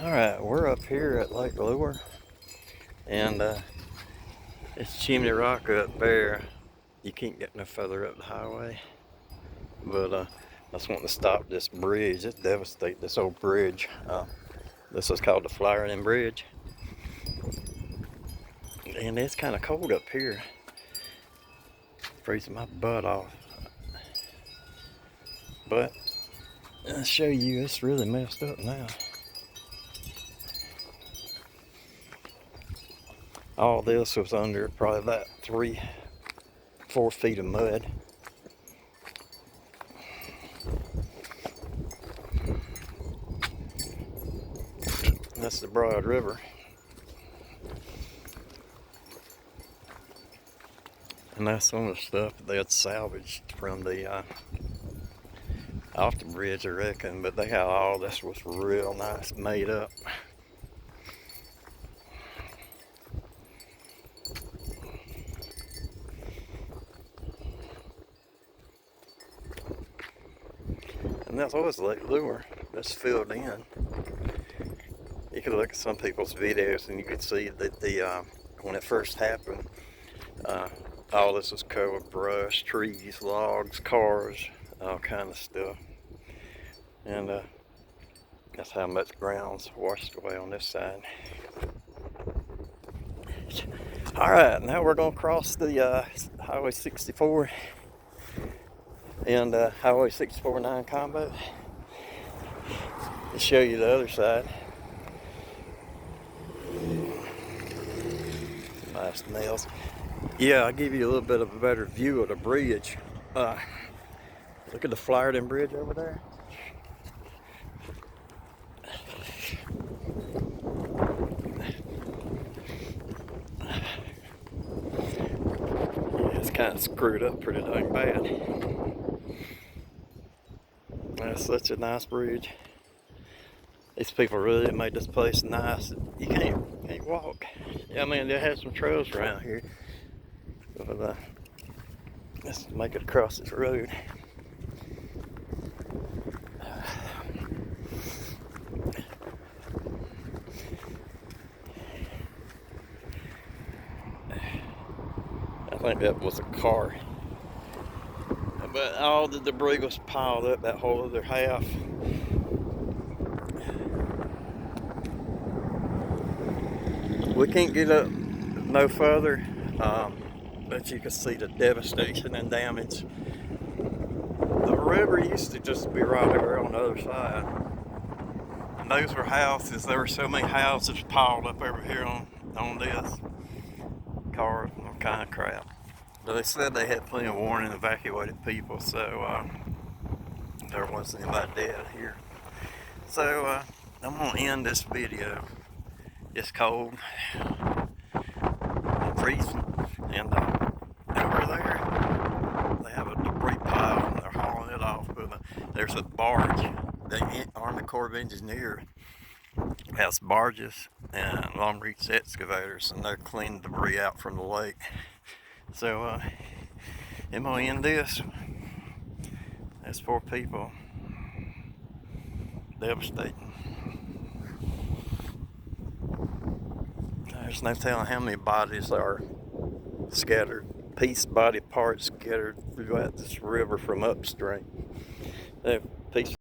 Alright, we're up here at Lake Lure, and it's Chimney Rock up there. You can't get no further up the highway, but I just want to stop this bridge. It's devastating, this old bridge. This is called the Helene Bridge, and it's kind of cold up here, freezing my butt off. But I'll show you, it's really messed up now. All this was under probably about 3-4 feet of mud. That's the Broad River. And that's some of the stuff they had salvaged from the off the bridge, I reckon. But they had all this was real nice, made up. And that's always Lake Lure. That's filled in. You could look at some people's videos and you could see that when it first happened, all this was covered with brush, trees, logs, cars, all kind of stuff. And that's how much ground's washed away on this side. All right, now we're gonna cross the Highway 64 and Highway 64-9 combo to show you the other side. Nice nails. Yeah, I'll give you a little bit of a better view of the bridge. Look at the Helene Bridge over there. Yeah, it's kind of screwed up pretty dang bad. That's such a nice bridge. These people really made this place nice. You can't walk. Yeah, I mean, they have some trails around here, but let's make it across this road. I think that was a car, but all the debris was piled up that whole other half. We can't get up no further, but you can see the devastation and damage. The river used to just be right over on the other side. And those were houses. There were so many houses piled up over here on this. Cars and all kind of crap. But they said they had plenty of warning, evacuated people, so there wasn't anybody dead here. So I'm gonna end this video. It's cold, I'm freezing, and over there they have a debris pile and they're hauling it off. But there's a barge. The Army Corps of Engineers has barges and long reach excavators, and they're cleaning debris out from the lake. So I'm gonna end this. That's 4 people. Devastating. There's no telling how many bodies are scattered, body parts scattered throughout this river from upstream. Piece